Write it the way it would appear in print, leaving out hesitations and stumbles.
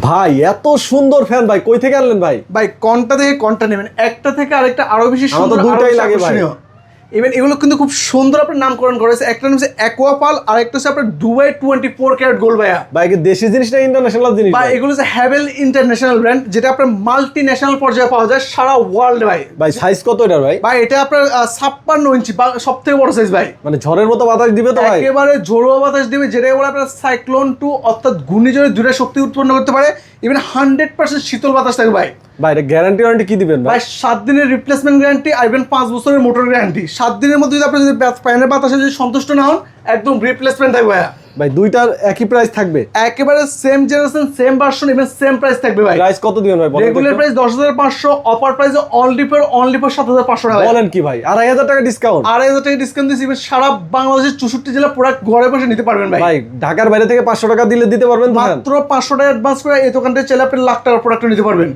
ভাই এত সুন্দর ফ্যান ভাই, কই থেকে আনলেন ভাই? ভাই কোনটা থেকে কোনটা নেবেন, একটা থেকে আরেকটা আরো বেশি আমার তো সুন্দর, দুইটাই লাগে ভাই। ইভেন এগুলো কিন্তু খুব সুন্দর আপনার নামকরণ করেছে। একটা নাম হচ্ছে অ্যাকোয়াপাল, আর একটা হচ্ছে আপনার দুবাই 24 ক্যারেট গোল্ড ভাইয়া। ভাই কি দেশি জিনিস না ইন্টারন্যাশনাল জিনিস ভাই ভাই? এগুলো হচ্ছে হ্যাভেল ইন্টারন্যাশনাল ব্র্যান্ড, যেটা আপনার মাল্টি ন্যাশনাল পর্যায়ে পাওয়া যায় সারা ওয়ার্ল্ড ভাই। ভাই সাইজ কত এটার ভাই? ভাই এটা আপনার 56 ইঞ্চি, সব থেকে বড় সাইজ ভাই। মানে ঝড়ের মতো বাতাস দিবে তো ভাই? একেবারে জোড়ো বাতাস দিবে, যেটা বলে আপনার সাইক্লোন 2 অর্থাৎ ঘূর্ণিঝড়ের দুইটা শক্তি উৎপন্ন করতে পারে। ইভেন 100% শীতল বাতাস থাকবে ভাই। ভাই এটা গ্যারান্টি ওয়ারেন্টি কি দিবেন ভাই? ভাই 7 দিনের রিপ্লেসমেন্ট গ্যারান্টি, আর ইভেন 5 বছরের মোটর গ্যারান্টি। 7 দিনের মধ্যে যদি আপনি যদি ফ্যানের বাতাসে যদি সন্তুষ্ট না হন, একদম রিপ্লেসমেন্ট থাকবে ভাইয়া। ভাই দুইটার একই প্রাইস থাকবে? একেবারে same generation, same version, even same price থাকবে ভাই। প্রাইস কত দিবেন ভাই? Regular price 10,500, offer price only for 7,500 টাকা। বলেন কি ভাই, 2,500 টাকা ডিসকাউন্ট? 2,500 টাকা ডিসকাউন্ট দিচ্ছি। ইভেন সারা বাংলাদেশের 64 জেলা প্রোডাক্ট ঘরে বসে নিতে পারবেন ভাই। ভাই ঢাকার বাইরে থেকে 500 টাকা দিলে দিতে পারবেন? মাত্র 500 টাকা অ্যাডভান্স করে এই দোকানটা চাইলে আপনি লাখ টাকার প্রোডাক্ট নিতে পারবেন।